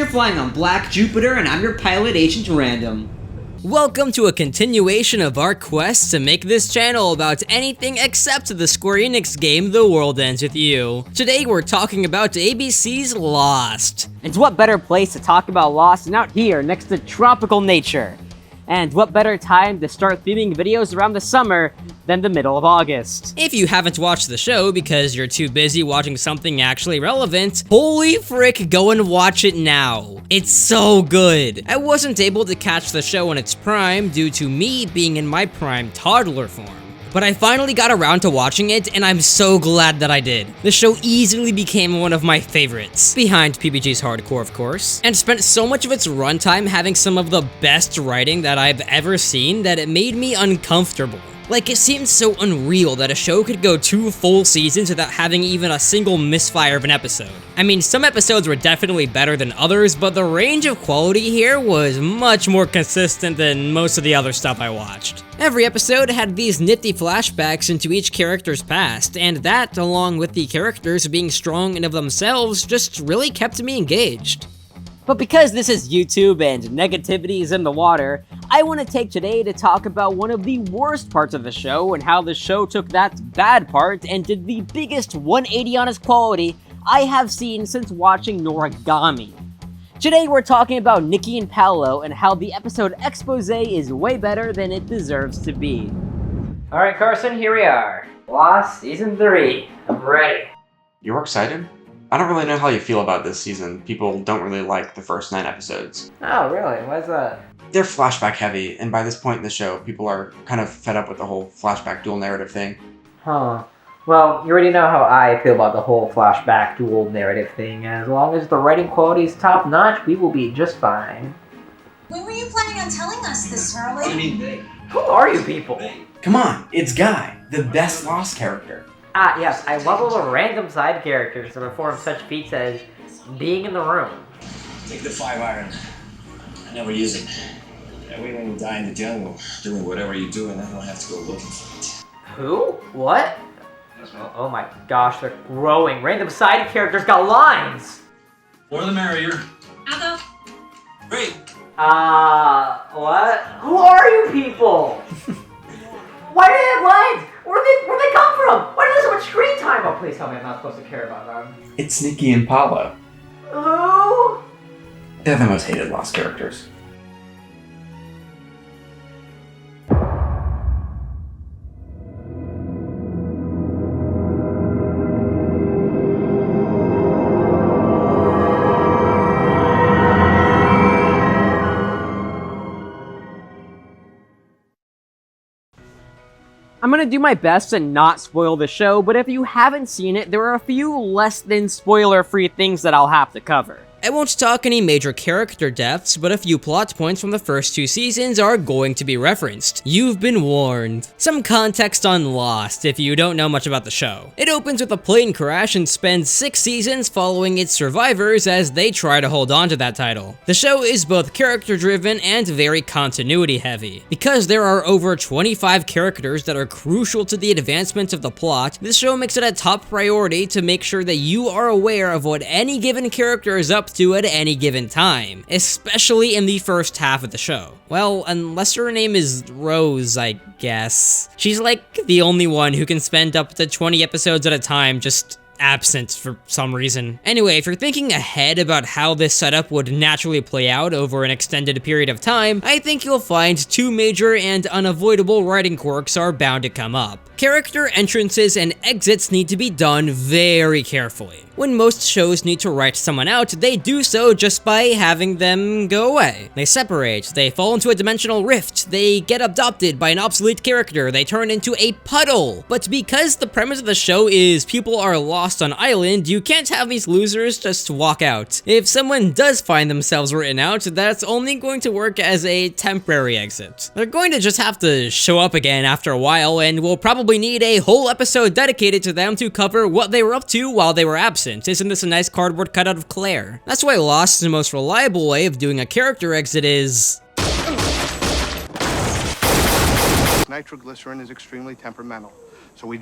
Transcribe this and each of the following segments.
You're flying on BlackJupiter, and I'm your pilot, Agent Random. Welcome to a continuation of our quest to make this channel about anything except the Square Enix game The World Ends With You. Today we're talking about ABC's Lost. And what better place to talk about Lost than out here next to tropical nature? And what better time to start theming videos around the summer than the middle of August? If you haven't watched the show because you're too busy watching something actually relevant, holy frick, go and watch it now. It's so good. I wasn't able to catch the show in its prime due to me being in my prime toddler form. But I finally got around to watching it, and I'm so glad that I did. The show easily became one of my favorites, behind PBG's Hardcore of course, and spent so much of its runtime having some of the best writing that I've ever seen that it made me uncomfortable. Like, it seemed so unreal that a show could go 2 full seasons without having even a single misfire of an episode. I mean, some episodes were definitely better than others, but the range of quality here was much more consistent than most of the other stuff I watched. Every episode had these nifty flashbacks into each character's past, and that, along with the characters being strong in of themselves, just really kept me engaged. But because this is YouTube and negativity is in the water, I want to take today to talk about one of the worst parts of the show and how the show took that bad part and did the biggest 180 on its quality I have seen since watching Noragami. Today we're talking about Nikki and Paolo and how the episode Exposé is way better than it deserves to be. Alright Carson, here we are. Lost Season 3. I'm ready. You're excited? I don't really know how you feel about this season. People don't really like the first 9 episodes. Oh really? Why's that? They're flashback heavy, and by this point in the show, people are kind of fed up with the whole flashback dual narrative thing. Huh. Well, you already know how I feel about the whole flashback dual narrative thing. As long as the writing quality is top notch, we will be just fine. When were you planning on telling us this, Charlie? What do you mean they? Who are you people? Come on, it's Guy, the best Lost character. Ah, yes, I love all the random side characters that perform such feats as being in the room. Take the 5-iron. I never use it. That way when you die in the jungle, doing whatever you're doing, I don't have to go looking for it. Who? What? Oh my gosh, they're growing. Random side characters got lines! More the merrier. I'll go. Great. What? Who are you people? Why do they have lines? Where'd they come from? Why do they have so much screen time? Oh, please tell me I'm not supposed to care about them. It's Nikki and Paolo. Who? They're the most hated Lost characters. I'm gonna do my best to not spoil the show, but if you haven't seen it, there are a few less than spoiler-free things that I'll have to cover. I won't talk any major character deaths, but a few plot points from the first 2 seasons are going to be referenced. You've been warned. Some context on Lost if you don't know much about the show. It opens with a plane crash and spends 6 seasons following its survivors as they try to hold on to that title. The show is both character driven and very continuity heavy. Because there are over 25 characters that are crucial to the advancement of the plot, this show makes it a top priority to make sure that you are aware of what any given character is up to at any given time, especially in the first half of the show. Well, unless her name is Rose, I guess. She's like the only one who can spend up to 20 episodes at a time just absent for some reason. Anyway, if you're thinking ahead about how this setup would naturally play out over an extended period of time, I think you'll find 2 major and unavoidable writing quirks are bound to come up. Character entrances and exits need to be done very carefully. When most shows need to write someone out, they do so just by having them go away. They separate, they fall into a dimensional rift, they get adopted by an obsolete character, they turn into a puddle. But because the premise of the show is people are lost on island, you can't have these losers just walk out. If someone does find themselves written out, that's only going to work as a temporary exit. They're going to just have to show up again after a while, and we'll probably need a whole episode dedicated to them to cover what they were up to while they were absent. Isn't this a nice cardboard cutout of Claire? That's why Lost's most reliable way of doing a character exit is... Nitroglycerin is extremely temperamental, so we...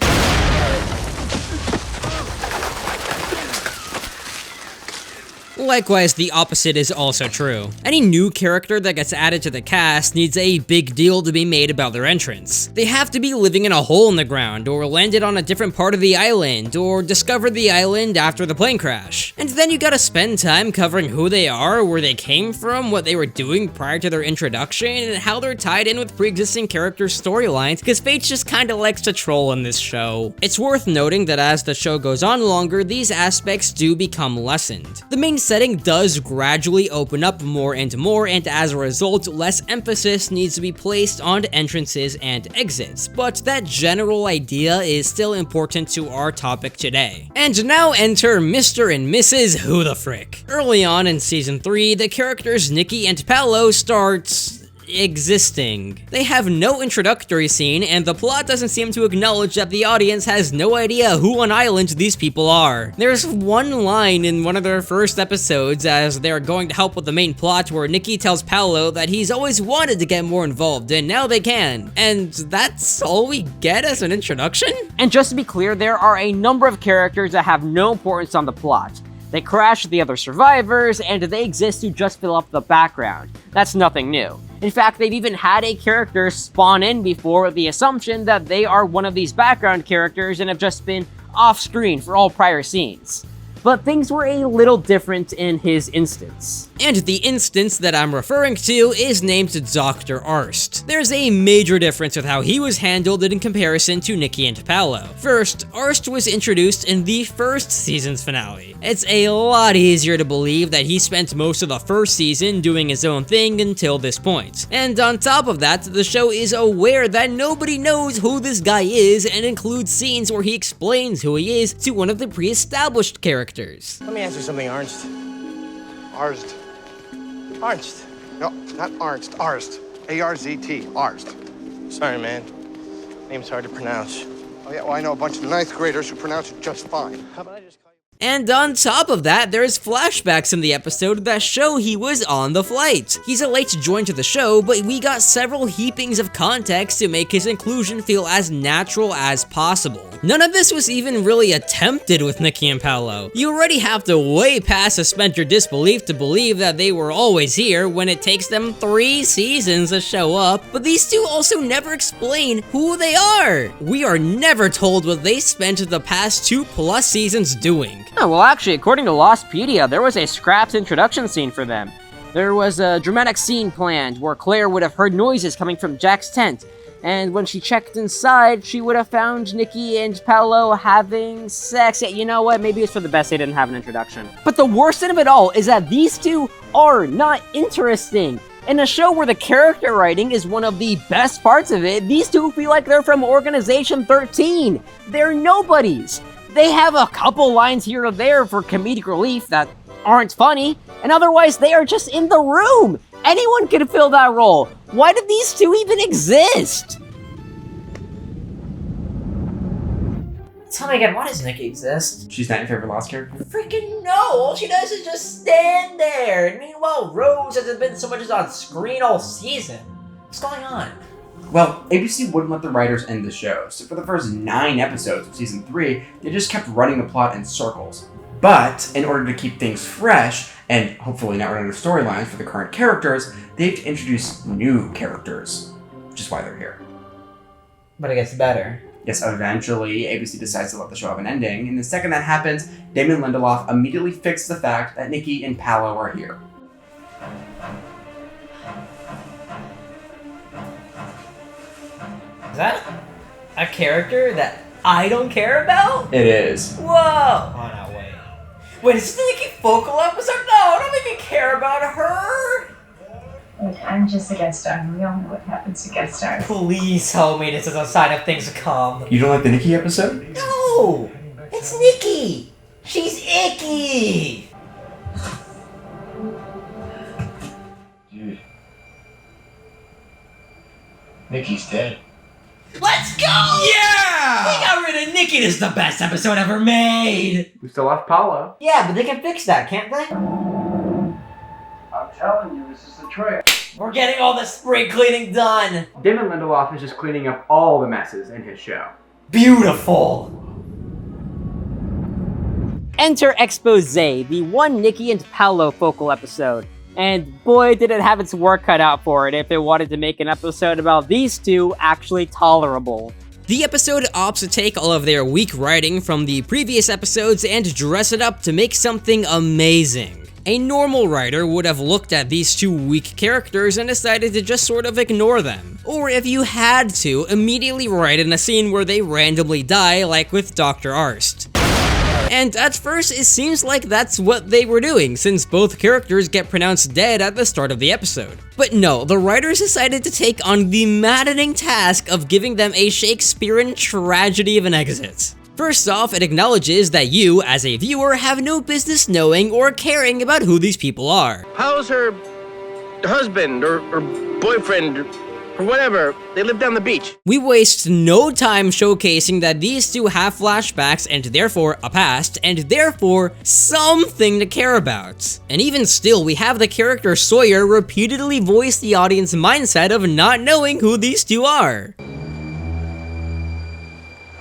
Likewise, the opposite is also true. Any new character that gets added to the cast needs a big deal to be made about their entrance. They have to be living in a hole in the ground, or landed on a different part of the island, or discovered the island after the plane crash. And then you gotta spend time covering who they are, where they came from, what they were doing prior to their introduction, and how they're tied in with pre-existing characters' storylines, because Fate just kinda likes to troll in this show. It's worth noting that as the show goes on longer, these aspects do become lessened. The main setting does gradually open up more, and as a result, less emphasis needs to be placed on entrances and exits, but that general idea is still important to our topic today. And now enter Mr. and Mrs. Who the Frick. Early on in Season 3, the characters Nikki and Paolo start existing. They have no introductory scene, and the plot doesn't seem to acknowledge that the audience has no idea who on island these people are. There's one line in one of their first episodes as they're going to help with the main plot where Nikki tells Paolo that he's always wanted to get more involved and now they can. And that's all we get as an introduction? And just to be clear, there are a number of characters that have no importance on the plot. They crash the other survivors, and they exist to just fill up the background. That's nothing new. In fact, they've even had a character spawn in before with the assumption that they are one of these background characters and have just been off-screen for all prior scenes. But things were a little different in his instance. And the instance that I'm referring to is named Dr. Arst. There's a major difference with how he was handled in comparison to Nikki and Paolo. First, Arst was introduced in the first season's finale. It's a lot easier to believe that he spent most of the first season doing his own thing until this point. And on top of that, the show is aware that nobody knows who this guy is and includes scenes where he explains who he is to one of the pre-established characters. Let me ask you something, Arnst. Arst. Arnst. No, not Arst. Arst. A-R-Z-T. Arst. Sorry, man. Name's hard to pronounce. Oh, yeah, well, I know a bunch of ninth graders who pronounce it just fine. How about I just call you... And on top of that, there's flashbacks in the episode that show he was on the flight. He's a late join to the show, but we got several heapings of context to make his inclusion feel as natural as possible. None of this was even really attempted with Nikki and Paolo. You already have to way past suspend your disbelief to believe that they were always here when it takes them 3 seasons to show up, but these two also never explain who they are. We are never told what they spent the past 2+ seasons doing. Oh, well, actually, according to Lostpedia, there was a scrapped introduction scene for them. There was a dramatic scene planned where Claire would have heard noises coming from Jack's tent, and when she checked inside, she would have found Nikki and Paolo having sex. Yeah, you know what? Maybe it's for the best they didn't have an introduction. But the worst thing of it all is that these two are not interesting. In a show where the character writing is one of the best parts of it, these two feel like they're from Organization 13. They're nobodies. They have a couple lines here or there for comedic relief that aren't funny, and otherwise they are just in the room. Anyone could fill that role. Why do these two even exist? Tell me again, why does Nikki exist? She's not your favorite Lost character? Freaking no! All she does is just stand there. And meanwhile, Rose hasn't been so much as on screen all season. What's going on? Well, ABC wouldn't let the writers end the show, so for the first 9 episodes of Season 3, they just kept running the plot in circles. But, in order to keep things fresh, and hopefully not run out of storylines for the current characters, they have to introduce new characters, which is why they're here. But it gets better. Yes, eventually, ABC decides to let the show have an ending, and the second that happens, Damon Lindelof immediately fixed the fact that Nikki and Paolo are here. Is that a character that I don't care about? It is. Whoa! Oh, no, wait. Wait, is this the Nikki Focal episode? No, don't make me care about her! Look, I'm just a guest star, and we all know what happens to guest stars. Please tell me this is a sign of things to come. You don't like the Nikki episode? No! It's Nikki! She's icky! Dude. Nikki's dead. Let's go! Yeah! We got rid of Nikki! This is the best episode ever made! We still have Paolo. Yeah, but they can fix that, can't they? I'm telling you, this is the trick. We're getting all the spring cleaning done! Damon Lindelof is just cleaning up all the messes in his show. Beautiful! Enter Exposé, the one Nikki and Paolo focal episode. And boy, did it have its work cut out for it if it wanted to make an episode about these two actually tolerable. The episode opts to take all of their weak writing from the previous episodes and dress it up to make something amazing. A normal writer would have looked at these two weak characters and decided to just sort of ignore them. Or if you had to, immediately write in a scene where they randomly die, like with Dr. Arst. And at first, it seems like that's what they were doing, since both characters get pronounced dead at the start of the episode. But no, the writers decided to take on the maddening task of giving them a Shakespearean tragedy of an exit. First off, it acknowledges that you, as a viewer, have no business knowing or caring about who these people are. How's her husband or boyfriend or whatever? They live down the beach. We waste no time showcasing that these two have flashbacks and therefore a past and therefore something to care about. And even still, we have the character Sawyer repeatedly voice the audience mindset of not knowing who these two are.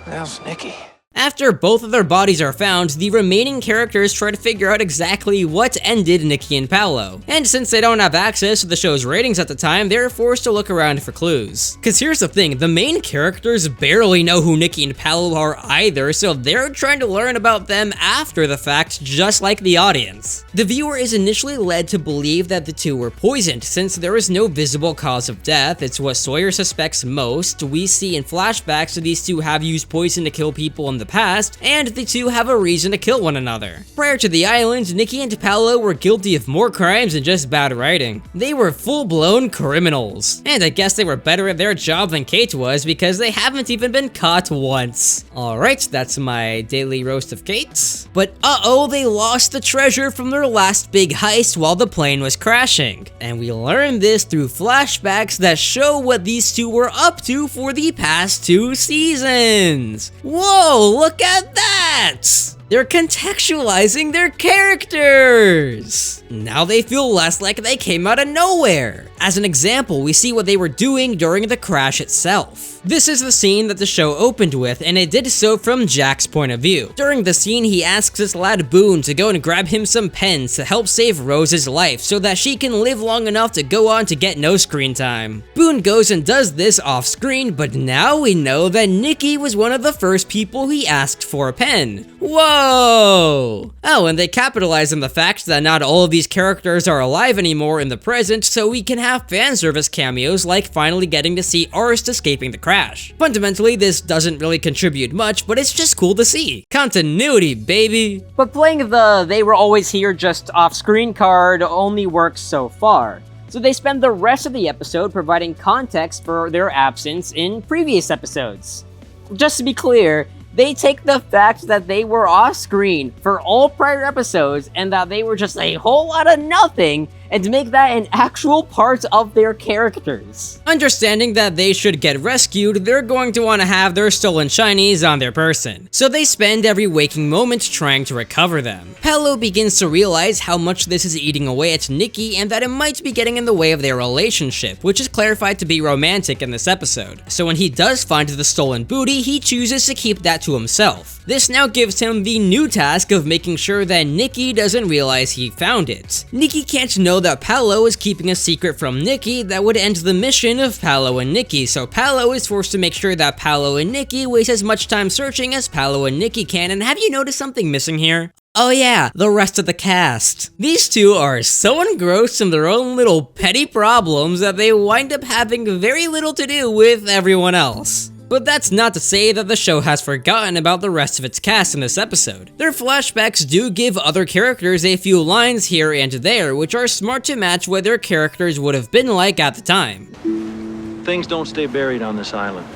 How's Nikki? After both of their bodies are found, the remaining characters try to figure out exactly what ended Nikki and Paolo. And since they don't have access to the show's ratings at the time, they're forced to look around for clues. Cause here's the thing, the main characters barely know who Nikki and Paolo are either, so they're trying to learn about them after the fact, just like the audience. The viewer is initially led to believe that the two were poisoned, since there is no visible cause of death. It's what Sawyer suspects most. We see in flashbacks that these two have used poison to kill people in the past, and the two have a reason to kill one another. Prior to the island, Nikki and Paolo were guilty of more crimes than just bad writing. They were full-blown criminals. And I guess they were better at their job than Kate was, because they haven't even been caught once. Alright, that's my daily roast of Kate. But uh-oh, they lost the treasure from their last big heist while the plane was crashing. And we learned this through flashbacks that show what these two were up to for the past 2 seasons. Whoa, look at that! They're contextualizing their characters! Now they feel less like they came out of nowhere. As an example, we see what they were doing during the crash itself. This is the scene that the show opened with, and it did so from Jack's point of view. During the scene, he asks his lad Boone to go and grab him some pens to help save Rose's life so that she can live long enough to go on to get no screen time. Boone goes and does this off screen, but now we know that Nikki was one of the first people he asked for a pen. Whoa! Oh, and they capitalize on the fact that not all of these characters are alive anymore in the present, so we can have fan service cameos like finally getting to see Arst escaping the crash. Fundamentally, this doesn't really contribute much, but it's just cool to see. Continuity, baby! But playing the "they were always here just off-screen" card only works so far. So they spend the rest of the episode providing context for their absence in previous episodes. Just to be clear, they take the fact that they were off-screen for all prior episodes and that they were just a whole lot of nothing and make that an actual part of their characters. Understanding that they should get rescued, they're going to want to have their stolen shinies on their person, so they spend every waking moment trying to recover them. Paolo begins to realize how much this is eating away at Nikki and that it might be getting in the way of their relationship, which is clarified to be romantic in this episode. So when he does find the stolen booty, he chooses to keep that to himself. This now gives him the new task of making sure that Nikki doesn't realize he found it. Nikki can't know that Paolo is keeping a secret from Nikki that would end the mission of Paolo and Nikki, so Paolo is forced to make sure that Paolo and Nikki waste as much time searching as Paolo and Nikki can. And have you noticed something missing here? Oh yeah, the rest of the cast. These two are so engrossed in their own little petty problems that they wind up having very little to do with everyone else. But that's not to say that the show has forgotten about the rest of its cast in this episode. Their flashbacks do give other characters a few lines here and there, which are smart to match what their characters would have been like at the time. Things don't stay buried on this island.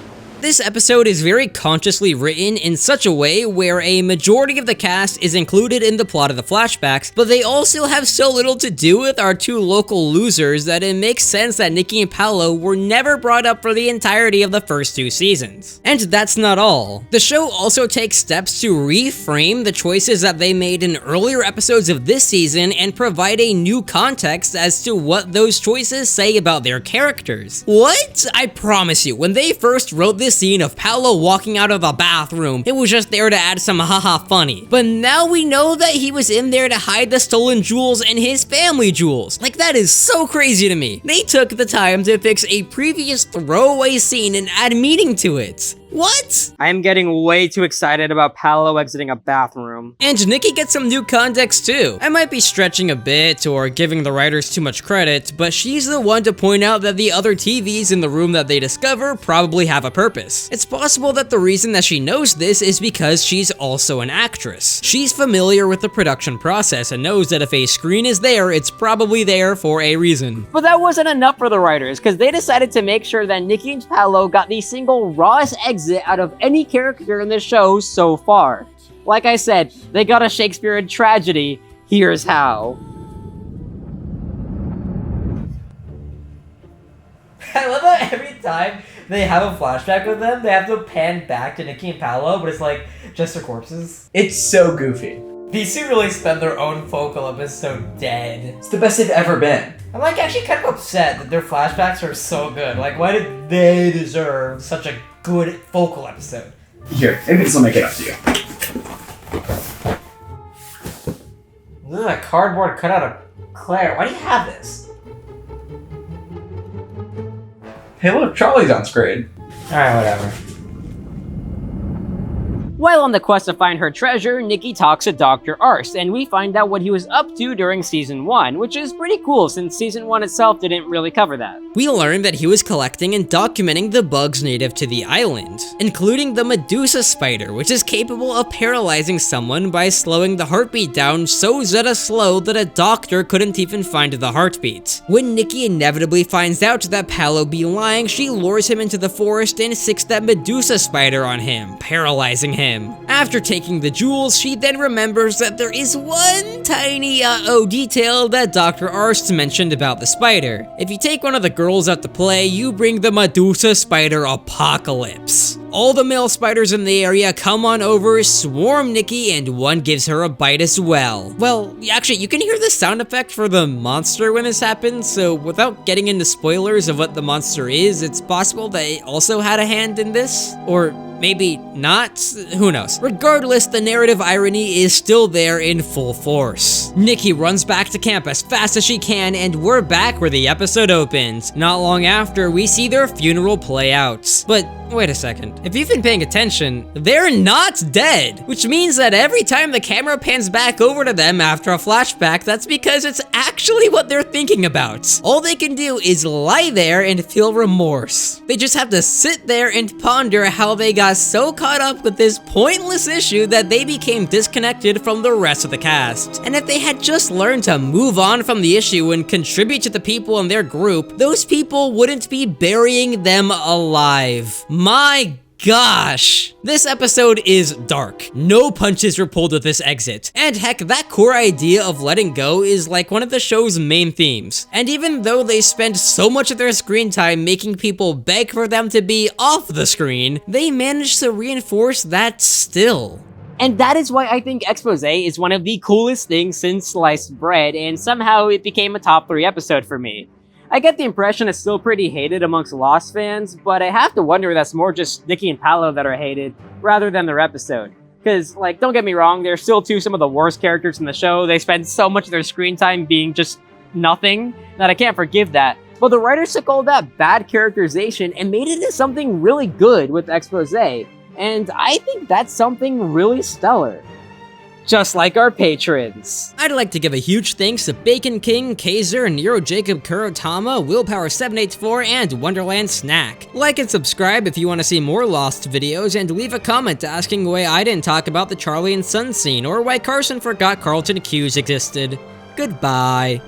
This episode is very consciously written in such a way where a majority of the cast is included in the plot of the flashbacks, but they also have so little to do with our two local losers that it makes sense that Nikki and Paolo were never brought up for the entirety of the first 2 seasons. And that's not all. The show also takes steps to reframe the choices that they made in earlier episodes of this season and provide a new context as to what those choices say about their characters. What? I promise you, when they first wrote this scene of Paolo walking out of the bathroom, it was just there to add some haha funny. But now we know that he was in there to hide the stolen jewels and his family jewels. Like, that is so crazy to me. They took the time to fix a previous throwaway scene and add meaning to it. What? I am getting way too excited about Paolo exiting a bathroom. And Nikki gets some new context too. I might be stretching a bit or giving the writers too much credit, but she's the one to point out that the other TVs in the room that they discover probably have a purpose. It's possible that the reason that she knows this is because she's also an actress. She's familiar with the production process and knows that if a screen is there, it's probably there for a reason. But that wasn't enough for the writers, because they decided to make sure that Nikki and Paolo got the single rawest exit out of any character in the show so far. Like I said, they got a Shakespearean tragedy. Here's how. I love that every time they have a flashback with them, they have to pan back to Nikki and Paolo, but it's like just their corpses. It's so goofy. These two really spend their own focal episode dead. It's the best they've ever been. I'm like actually kind of upset that their flashbacks are so good. Like, why did they deserve such a good focal episode? Here, maybe this will make it up to you. This is a cardboard cutout of Claire. Why do you have this? Hey look, Charlie's on screen. Alright, whatever. While on the quest to find her treasure, Nikki talks to Dr. Arst, and we find out what he was up to during Season 1, which is pretty cool since Season 1 itself didn't really cover that. We learned that he was collecting and documenting the bugs native to the island, including the Medusa spider, which is capable of paralyzing someone by slowing the heartbeat down so zeta slow that a doctor couldn't even find the heartbeat. When Nikki inevitably finds out that Paolo be lying, she lures him into the forest and sicks that Medusa spider on him, paralyzing him. After taking the jewels, she then remembers that there is one tiny detail that Dr. Arst mentioned about the spider. If you take one of the girls out to play, you bring the Medusa spider apocalypse. All the male spiders in the area come on over, swarm Nikki, and one gives her a bite as well. Well, actually, you can hear the sound effect for the monster when this happens, so without getting into spoilers of what the monster is, it's possible that it also had a hand in this, or maybe not, who knows. Regardless, the narrative irony is still there in full force. Nikki runs back to camp as fast as she can, and we're back where the episode opens. Not long after, we see their funeral play out. But wait a second, if you've been paying attention, they're not dead, which means that every time the camera pans back over to them after a flashback, that's because it's actually what they're thinking about. All they can do is lie there and feel remorse. They just have to sit there and ponder how they got so caught up with this pointless issue that they became disconnected from the rest of the cast. And if they had just learned to move on from the issue and contribute to the people in their group, those people wouldn't be burying them alive. My gosh! This episode is dark. No punches were pulled with this exit. And heck, that core idea of letting go is like one of the show's main themes. And even though they spend so much of their screen time making people beg for them to be off the screen, they manage to reinforce that still. And that is why I think Exposé is one of the coolest things since sliced bread, and somehow it became a top 3 episode for me. I get the impression it's still pretty hated amongst Lost fans, but I have to wonder if that's more just Nikki and Paolo that are hated, rather than their episode. Because, like, don't get me wrong, they're still some of the worst characters in the show. They spend so much of their screen time being just nothing, that I can't forgive that. But the writers took all that bad characterization and made it into something really good with Exposé. And I think that's something really stellar. Just like our patrons. I'd like to give a huge thanks to Bacon King, Kaiser, Nero Jacob Kurotama, Willpower784, and Wonderland Snack. Like and subscribe if you want to see more Lost videos, and leave a comment asking why I didn't talk about the Charlie and Son scene, or why Carson forgot Carlton Cuse existed. Goodbye.